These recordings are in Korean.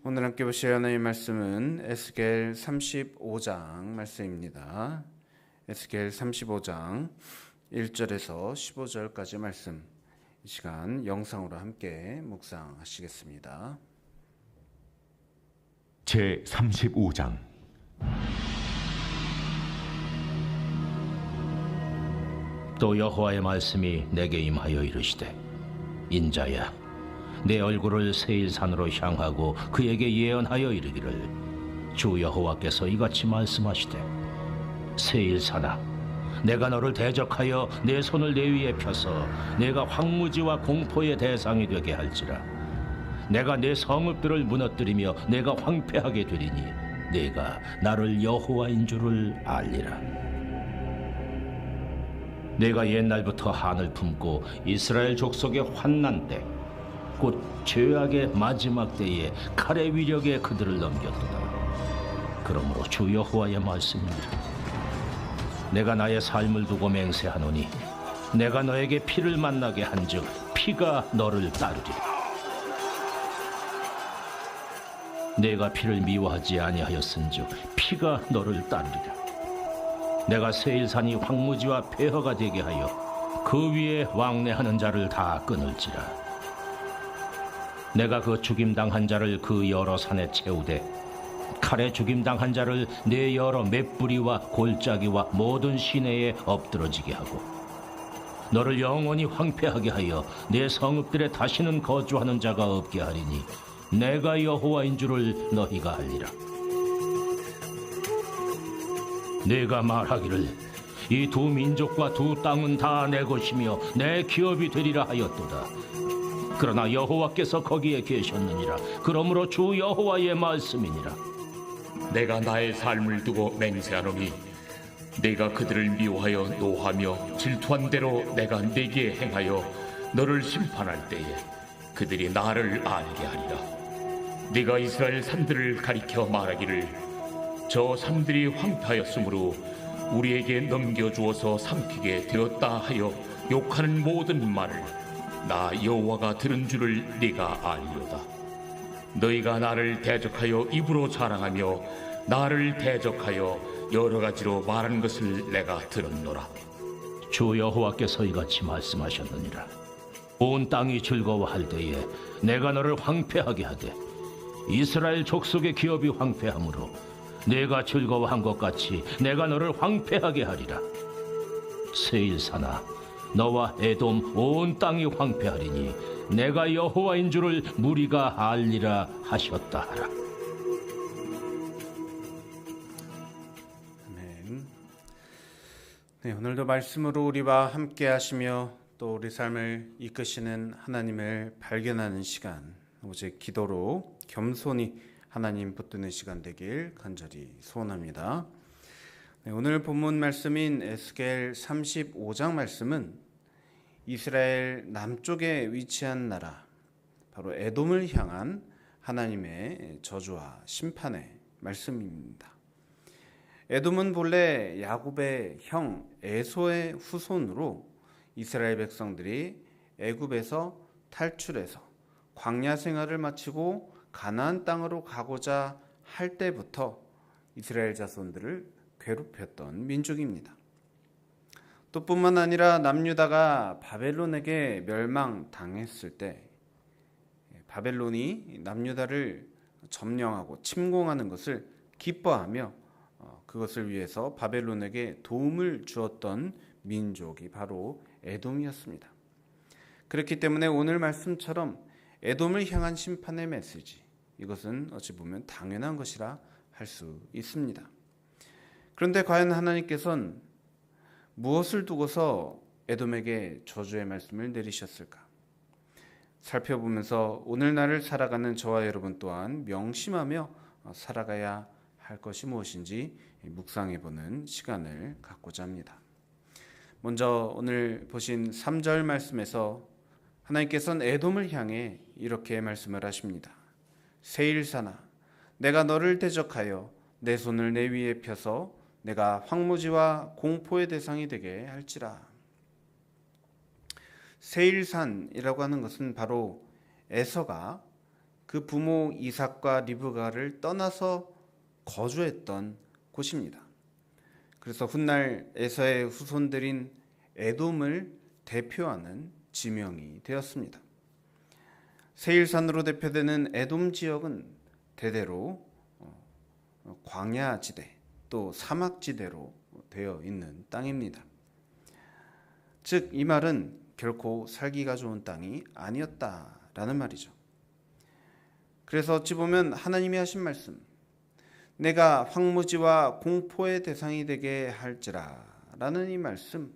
오늘 함께 보실 하나님의 말씀은 에스겔 35장 말씀입니다. 에스겔 35장 1절에서 15절까지 말씀, 이 시간 영상으로 함께 묵상하시겠습니다. 제 35장. 또 여호와의 말씀이 내게 임하여 이르시되, 인자야, 내 얼굴을 세일산으로 향하고 그에게 예언하여 이르기를, 주 여호와께서 이같이 말씀하시되, 세일산아, 내가 너를 대적하여 내 손을 내 위에 펴서 내가 황무지와 공포의 대상이 되게 할지라. 내가 내 성읍들을 무너뜨리며 내가 황폐하게 되리니 내가 나를 여호와인 줄을 알리라. 내가 옛날부터 한을 품고 이스라엘 족속의 환난 때, 곧 죄악의 마지막 때에 칼의 위력에 그들을 넘겼도다. 그러므로 주 여호와의 말씀이니라. 내가 나의 삶을 두고 맹세하노니 내가 너에게 피를 만나게 한즉 피가 너를 따르리라. 내가 피를 미워하지 아니하였은즉 피가 너를 따르리라. 내가 세일산이 황무지와 폐허가 되게 하여 그 위에 왕래하는 자를 다 끊을지라. 내가 그 죽임당한 자를 그 여러 산에 채우되 칼에 죽임당한 자를 내 여러 맷뿌리와 골짜기와 모든 시내에 엎드러지게 하고, 너를 영원히 황폐하게 하여 내 성읍들에 다시는 거주하는 자가 없게 하리니 내가 여호와인 줄을 너희가 알리라. 내가 말하기를, 이 두 민족과 두 땅은 다 내 것이며 내 기업이 되리라 하였도다. 그러나 여호와께서 거기에 계셨느니라. 그러므로 주 여호와의 말씀이니라. 내가 나의 삶을 두고 맹세하노니 내가 그들을 미워하여 노하며 질투한 대로 내가 내게 행하여 너를 심판할 때에 그들이 나를 알게 하리라. 네가 이스라엘 산들을 가리켜 말하기를, 저 산들이 황폐하였으므로 우리에게 넘겨주어서 삼키게 되었다 하여 욕하는 모든 말을 나 여호와가 들은 줄을 네가 알리로다. 너희가 나를 대적하여 입으로 자랑하며 나를 대적하여 여러 가지로 말한 것을 내가 들었노라. 주 여호와께서 이같이 말씀하셨느니라. 온 땅이 즐거워할 때에 내가 너를 황폐하게 하되 이스라엘 족속의 기업이 황폐하므로 내가 즐거워한 것 같이 내가 너를 황폐하게 하리라. 세일산아, 너와 에돔 온 땅이 황폐하리니 내가 여호와인 줄을 무리가 알리라 하셨다 하라. 아멘. 네, 오늘도 말씀으로 우리와 함께 하시며 또 우리 삶을 이끄시는 하나님을 발견하는 시간, 오직 기도로 겸손히 하나님 붙드는 시간 되길 간절히 소원합니다. 네, 오늘 본문 말씀인 에스겔 35장 말씀은 이스라엘 남쪽에 위치한 나라, 바로 에돔을 향한 하나님의 저주와 심판의 말씀입니다. 에돔은 본래 야곱의 형 에소의 후손으로 이스라엘 백성들이 애굽에서 탈출해서 광야 생활을 마치고 가나안 땅으로 가고자 할 때부터 이스라엘 자손들을 괴롭혔던 민족입니다. 또 뿐만 아니라 남유다가 바벨론에게 멸망당했을 때 바벨론이 남유다를 점령하고 침공하는 것을 기뻐하며 그것을 위해서 바벨론에게 도움을 주었던 민족이 바로 에돔이었습니다. 그렇기 때문에 오늘 말씀처럼 에돔을 향한 심판의 메시지, 이것은 어찌 보면 당연한 것이라 할 수 있습니다. 그런데 과연 하나님께서는 무엇을 두고서 에돔에게 저주의 말씀을 내리셨을까? 살펴보면서 오늘날을 살아가는 저와 여러분 또한 명심하며 살아가야 할 것이 무엇인지 묵상해보는 시간을 갖고자 합니다. 먼저 오늘 보신 3절 말씀에서 하나님께서는 에돔을 향해 이렇게 말씀을 하십니다. 세일산아, 내가 너를 대적하여 내 손을 내 위에 펴서 내가 황무지와 공포의 대상이 되게 할지라. 세일산이라고 하는 것은 바로 에서가 그 부모 이삭과 리브가를 떠나서 거주했던 곳입니다. 그래서 훗날 에서의 후손들인 에돔을 대표하는 지명이 되었습니다. 세일산으로 대표되는 에돔 지역은 대대로 광야지대 또 사막지대로 되어 있는 땅입니다. 즉 이 말은 결코 살기가 좋은 땅이 아니었다라는 말이죠. 그래서 어찌 보면 하나님이 하신 말씀, 내가 황무지와 공포의 대상이 되게 할지라 라는 이 말씀,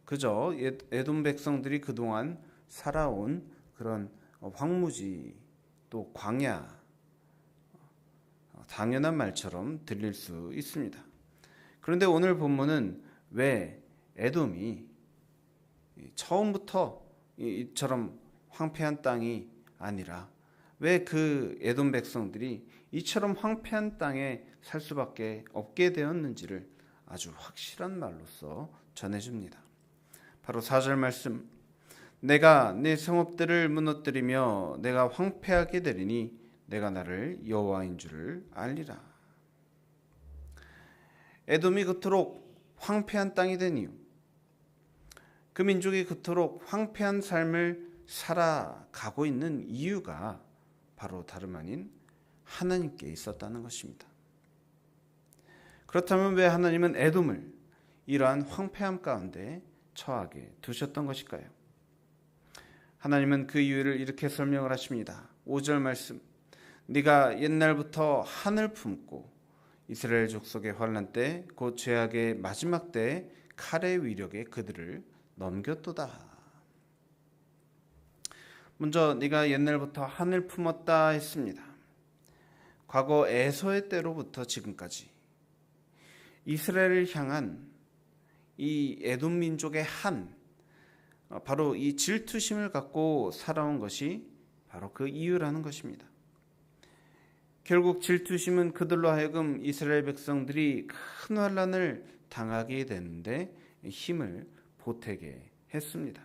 그저 에돔 백성들이 그동안 살아온 그런 황무지 또 광야, 당연한 말처럼 들릴 수 있습니다. 그런데 오늘 본문은 왜 에돔이 처음부터 이처럼 황폐한 땅이 아니라 왜 그 에돔 백성들이 이처럼 황폐한 땅에 살 수밖에 없게 되었는지를 아주 확실한 말로써 전해줍니다. 바로 4절 말씀, 내가 내 성읍들을 무너뜨리며 내가 황폐하게 되리니 내가 나를 여호와인 줄을 알리라. 에돔이 그토록 황폐한 땅이 된 이유, 그 민족이 그토록 황폐한 삶을 살아가고 있는 이유가 바로 다름 아닌 하나님께 있었다는 것입니다. 그렇다면 왜 하나님은 에돔을 이러한 황폐함 가운데 처하게 두셨던 것일까요? 하나님은 그 이유를 이렇게 설명을 하십니다. 5절 말씀, 네가 옛날부터 한을 품고 이스라엘 족속의 환난 때 곧 죄악의 마지막 때에 칼의 위력에 그들을 넘겼도다. 먼저 네가 옛날부터 한을 품었다 했습니다. 과거 에서의 때로부터 지금까지 이스라엘을 향한 이 에돔 민족의 한, 바로 이 질투심을 갖고 살아온 것이 바로 그 이유라는 것입니다. 결국 질투심은 그들로 하여금 이스라엘 백성들이 큰 환난을 당하게 되는데 힘을 보태게 했습니다.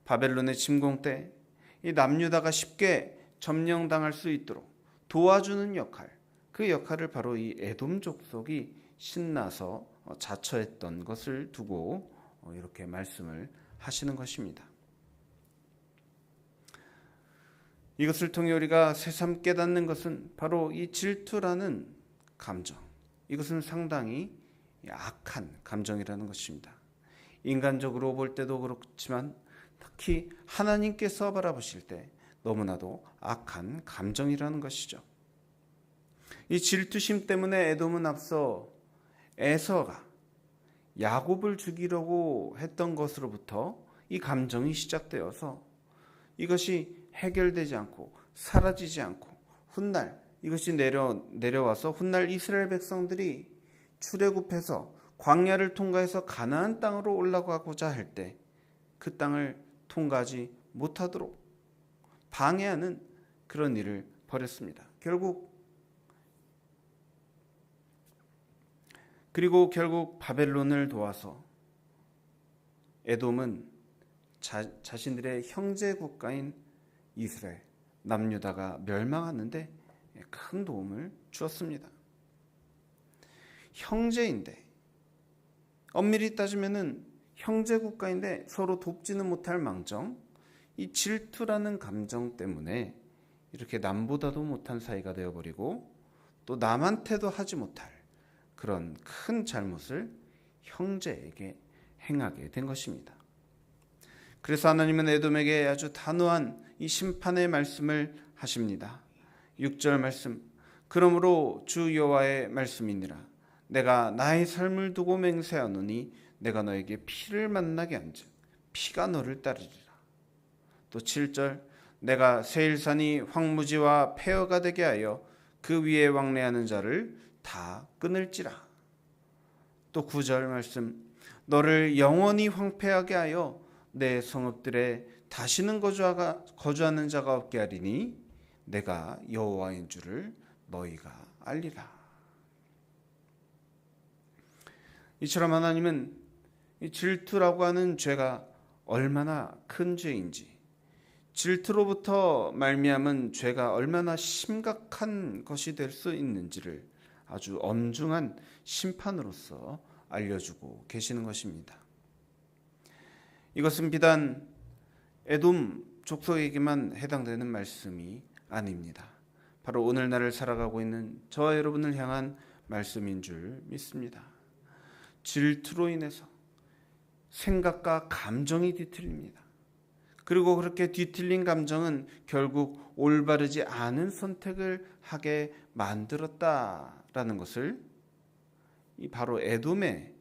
바벨론의 침공 때 이 남유다가 쉽게 점령당할 수 있도록 도와주는 역할, 그 역할을 바로 이 에돔 족속이 신나서 자처했던 것을 두고 이렇게 말씀을 하시는 것입니다. 이것을 통해 우리가 새삼 깨닫는 것은 바로 이 질투라는 감정, 이것은 상당히 악한 감정이라는 것입니다. 인간적으로 볼 때도 그렇지만 특히 하나님께서 바라보실 때 너무나도 악한 감정이라는 것이죠. 이 질투심 때문에 에돔은 앞서 에서가 야곱을 죽이려고 했던 것으로부터 이 감정이 시작되어서 이것이 해결되지 않고 사라지지 않고 훗날 이것이 내려와서 훗날 이스라엘 백성들이 출애굽해서 광야를 통과해서 가나안 땅으로 올라가고자 할 때 그 땅을 통과하지 못하도록 방해하는 그런 일을 벌였습니다. 그리고 결국 바벨론을 도와서 에돔은 자신들의 형제 국가인 이스라엘, 남유다가 멸망하는데 큰 도움을 주었습니다. 형제인데, 엄밀히 따지면은 형제 국가인데 서로 돕지는 못할 망정, 이 질투라는 감정 때문에 이렇게 남보다도 못한 사이가 되어버리고 또 남한테도 하지 못할 그런 큰 잘못을 형제에게 행하게 된 것입니다. 그래서 하나님은 에돔에게 아주 단호한 이 심판의 말씀을 하십니다. 6절 말씀, 그러므로 주 여호와의 말씀이니라. 내가 나의 삶을 두고 맹세하노니 내가 너에게 피를 만나게 한즉 피가 너를 따르리라. 또 7절, 내가 세일산이 황무지와 폐허가 되게 하여 그 위에 왕래하는 자를 다 끊을지라. 또 9절 말씀, 너를 영원히 황폐하게 하여 내 성읍들에 다시는 거주하는 자가 없게 하리니 내가 여호와인 줄을 너희가 알리라. 이처럼 하나님은 이 질투라고 하는 죄가 얼마나 큰 죄인지, 질투로부터 말미암은 죄가 얼마나 심각한 것이 될 수 있는지를 아주 엄중한 심판으로서 알려주고 계시는 것입니다. 이것은 비단 에돔 족속에게만 해당되는 말씀이 아닙니다. 바로 오늘날을 살아가고 있는 저와 여러분을 향한 말씀인 줄 믿습니다. 질투로 인해서 생각과 감정이 뒤틀립니다. 그리고 그렇게 뒤틀린 감정은 결국 올바르지 않은 선택을 하게 만들었다라는 것을 바로 에돔의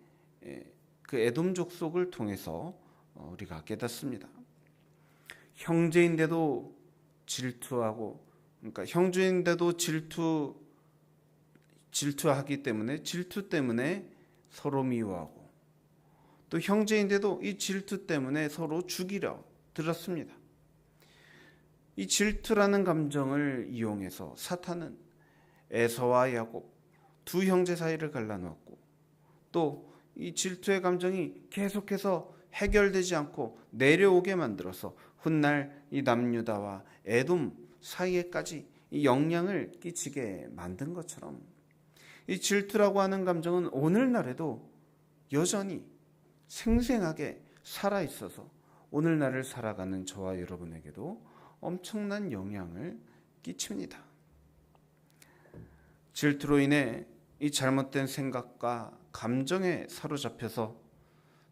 그 에돔 족속을 통해서 우리가 깨닫습니다. 형제인데도 질투하고, 그러니까 형제인데도 질투하기 때문에 질투 때문에 서로 미워하고, 또 형제인데도 이 질투 때문에 서로 죽이려 들었습니다. 이 질투라는 감정을 이용해서 사탄은 에서와 야곱 두 형제 사이를 갈라놓았고, 또 이 질투의 감정이 계속해서 해결되지 않고 내려오게 만들어서 훗날 이 남유다와 에돔 사이에까지 이 영향을 끼치게 만든 것처럼, 이 질투라고 하는 감정은 오늘날에도 여전히 생생하게 살아있어서 오늘날을 살아가는 저와 여러분에게도 엄청난 영향을 끼칩니다. 질투로 인해 이 잘못된 생각과 감정에 사로잡혀서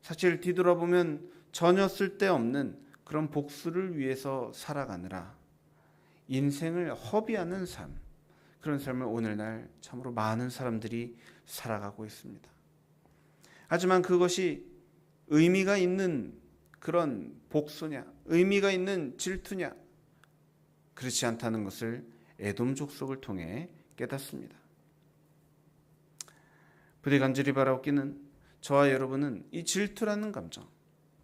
사실 뒤돌아보면 전혀 쓸데없는 그런 복수를 위해서 살아가느라 인생을 허비하는 삶, 그런 삶을 오늘날 참으로 많은 사람들이 살아가고 있습니다. 하지만 그것이 의미가 있는 그런 복수냐, 의미가 있는 질투냐, 그렇지 않다는 것을 에돔 족속을 통해 깨닫습니다. 부디 간절히 바라옵기는 저와 여러분은 이 질투라는 감정,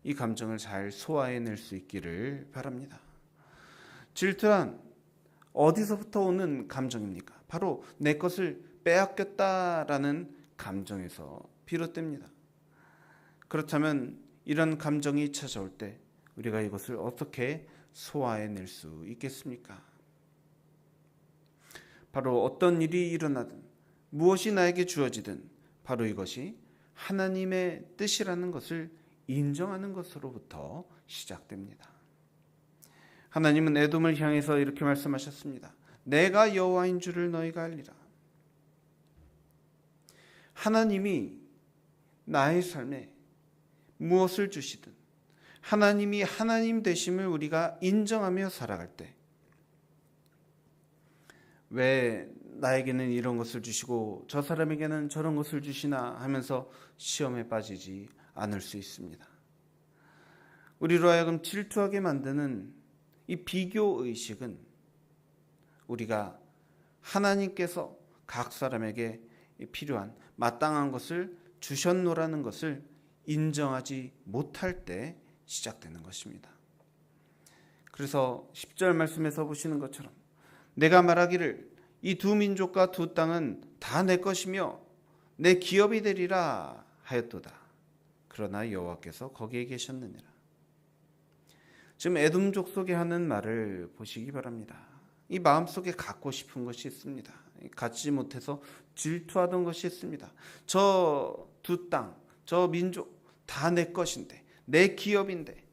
이 감정을 잘 소화해낼 수 있기를 바랍니다. 질투란 어디서부터 오는 감정입니까? 바로 내 것을 빼앗겼다라는 감정에서 비롯됩니다. 그렇다면 이런 감정이 찾아올 때 우리가 이것을 어떻게 소화해낼 수 있겠습니까? 바로 어떤 일이 일어나든 무엇이 나에게 주어지든 바로 이것이 하나님의 뜻이라는 것을 인정하는 것으로부터 시작됩니다. 하나님은 에돔을 향해서 이렇게 말씀하셨습니다. 내가 여호와인 줄을 너희가 알리라. 하나님이 나의 삶에 무엇을 주시든 하나님이 하나님 되심을 우리가 인정하며 살아갈 때, 왜 나에게는 이런 것을 주시고 저 사람에게는 저런 것을 주시나 하면서 시험에 빠지지 않을 수 있습니다. 우리로 하여금 질투하게 만드는 이 비교 의식은 우리가 하나님께서 각 사람에게 필요한 마땅한 것을 주셨노라는 것을 인정하지 못할 때 시작되는 것입니다. 그래서 10절 말씀에서 보시는 것처럼 내가 말하기를 이 두 민족과 두 땅은 다 내 것이며 내 기업이 되리라 하였도다. 그러나 여호와께서 거기에 계셨느니라. 지금 에돔 족속이 하는 말을 보시기 바랍니다. 이 마음속에 갖고 싶은 것이 있습니다. 갖지 못해서 질투하던 것이 있습니다. 저 두 땅, 저 민족 다 내 것인데, 내 기업인데,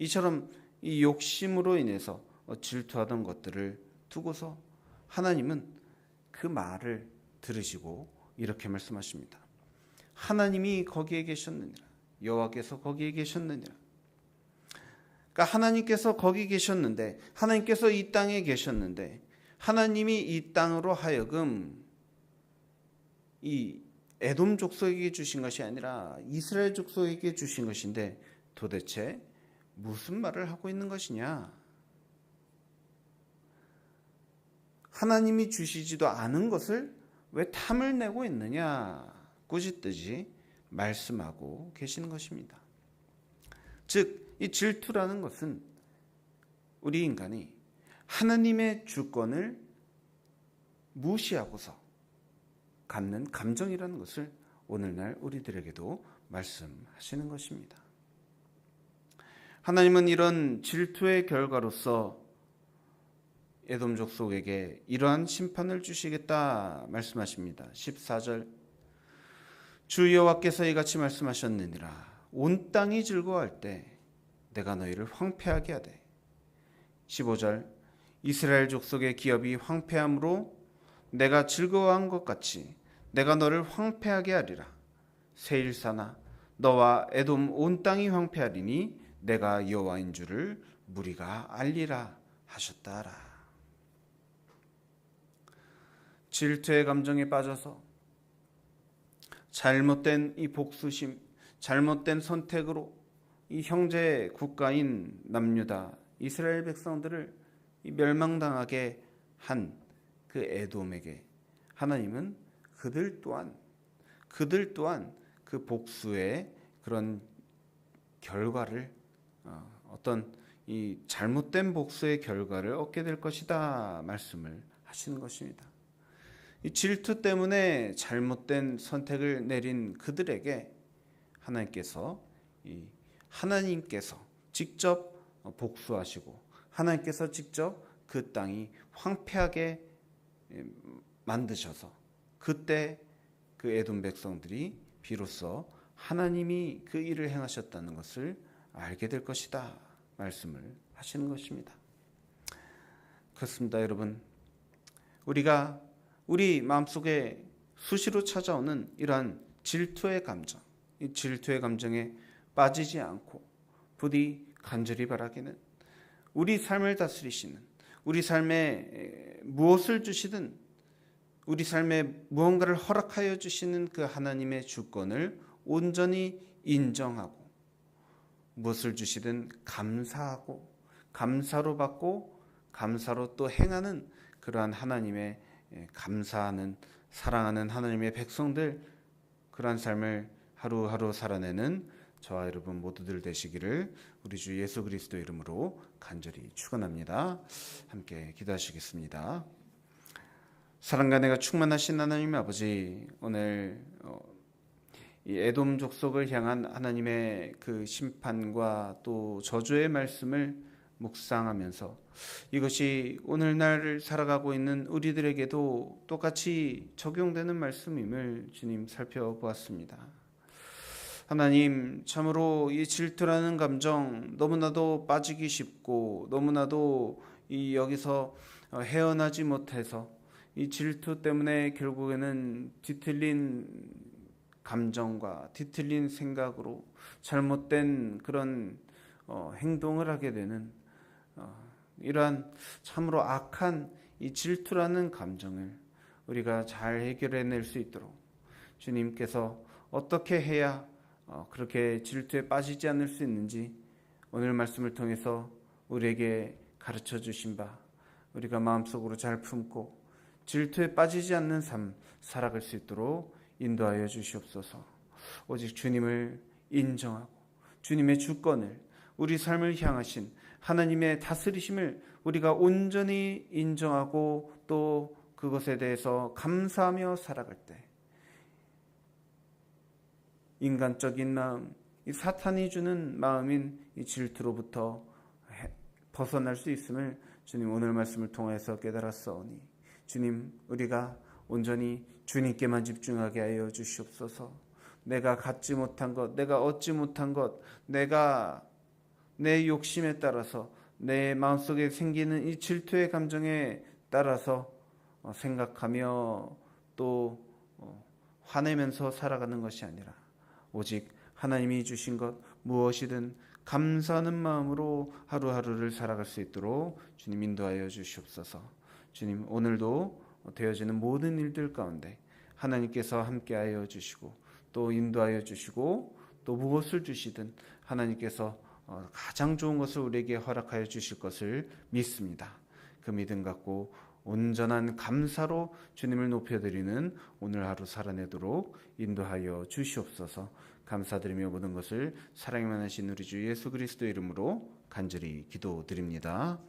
이처럼 이 욕심으로 인해서 질투하던 것들을 두고서 하나님은 그 말을 들으시고 이렇게 말씀하십니다. 하나님이 거기에 계셨느니라. 여호와께서 거기에 계셨느니라. 그러니까 하나님께서 거기 계셨는데, 하나님께서 이 땅에 계셨는데, 하나님이 이 땅으로 하여금 이 에돔 족속에게 주신 것이 아니라 이스라엘 족속에게 주신 것인데 도대체 무슨 말을 하고 있는 것이냐? 하나님이 주시지도 않은 것을 왜 탐을 내고 있느냐? 꾸짖듯이 말씀하고 계시는 것입니다. 즉, 이 질투라는 것은 우리 인간이 하나님의 주권을 무시하고서 갖는 감정이라는 것을 오늘날 우리들에게도 말씀하시는 것입니다. 하나님은 이런 질투의 결과로서 에돔 족속에게 이러한 심판을 주시겠다 말씀하십니다. 14절 주 여호와께서 이같이 말씀하셨느니라. 온 땅이 즐거워할 때 내가 너희를 황폐하게 하되. 15절 이스라엘 족속의 기업이 황폐함으로 내가 즐거워한 것 같이 내가 너를 황폐하게 하리라. 세일사나 너와 에돔 온 땅이 황폐하리니 내가 여호와인 줄을 무리가 알리라 하셨다라. 질투의 감정에 빠져서 잘못된 이 복수심, 잘못된 선택으로 이 형제 국가인 남유다 이스라엘 백성들을 멸망당하게 한 그 에돔에게 하나님은 그들 또한 그 복수의 그런 결과를 어떤 이 잘못된 복수의 결과를 얻게 될 것이다 말씀을 하시는 것입니다. 이 질투 때문에 잘못된 선택을 내린 그들에게 하나님께서 직접 복수하시고 하나님께서 직접 그 땅이 황폐하게 만드셔서 그때 그 에돔 백성들이 비로소 하나님이 그 일을 행하셨다는 것을 알게 될 것이다 말씀을 하시는 것입니다. 그렇습니다, 여러분. 우리가 우리 마음속에 수시로 찾아오는 이러한 질투의 감정, 이 질투의 감정에 빠지지 않고 부디 간절히 바라기는 우리 삶을 다스리시는, 우리 삶에 무엇을 주시든 우리 삶에 무언가를 허락하여 주시는 그 하나님의 주권을 온전히 인정하고 무엇을 주시든 감사하고 감사로 받고 감사로 또 행하는 그러한 하나님의 감사하는 사랑하는 하나님의 백성들, 그러한 삶을 하루하루 살아내는 저와 여러분 모두들 되시기를 우리 주 예수 그리스도 이름으로 간절히 축원합니다. 함께 기도하시겠습니다. 사랑과 은혜가 충만하신 하나님 아버지, 오늘 이 에돔 족속을 향한 하나님의 그 심판과 또 저주의 말씀을 묵상하면서 이것이 오늘날 살아가고 있는 우리들에게도 똑같이 적용되는 말씀임을 주님 살펴보았습니다. 하나님, 참으로 이 질투라는 감정 너무나도 빠지기 쉽고 너무나도 이 여기서 헤어나지 못해서 이 질투 때문에 결국에는 뒤틀린 감정과 뒤틀린 생각으로 잘못된 그런 행동을 하게 되는 이러한 참으로 악한 이 질투라는 감정을 우리가 잘 해결해낼 수 있도록 주님께서 어떻게 해야 그렇게 질투에 빠지지 않을 수 있는지 오늘 말씀을 통해서 우리에게 가르쳐 주신 바 우리가 마음속으로 잘 품고 질투에 빠지지 않는 삶 살아갈 수 있도록 인도하여 주시옵소서. 오직 주님을 인정하고 주님의 주권을, 우리 삶을 향하신 하나님의 다스리심을 우리가 온전히 인정하고 또 그것에 대해서 감사하며 살아갈 때 인간적인 마음, 이 사탄이 주는 마음인 이 질투로부터 벗어날 수 있음을 주님 오늘 말씀을 통해서 깨달았사오니 주님, 우리가 온전히 주님께만 집중하게 하여 주시옵소서. 내가 갖지 못한 것, 내가 얻지 못한 것, 내가 내 욕심에 따라서 내 마음속에 생기는 이 질투의 감정에 따라서 생각하며 또 화내면서 살아가는 것이 아니라 오직 하나님이 주신 것 무엇이든 감사하는 마음으로 하루하루를 살아갈 수 있도록 주님 인도하여 주시옵소서. 주님, 오늘도 되어지는 모든 일들 가운데 하나님께서 함께하여 주시고 또 인도하여 주시고 또 무엇을 주시든 하나님께서 가장 좋은 것을 우리에게 허락하여 주실 것을 믿습니다. 그 믿음 갖고 온전한 감사로 주님을 높여드리는 오늘 하루 살아내도록 인도하여 주시옵소서. 감사드리며 모든 것을 사랑에 만하신 우리 주 예수 그리스도 이름으로 간절히 기도드립니다.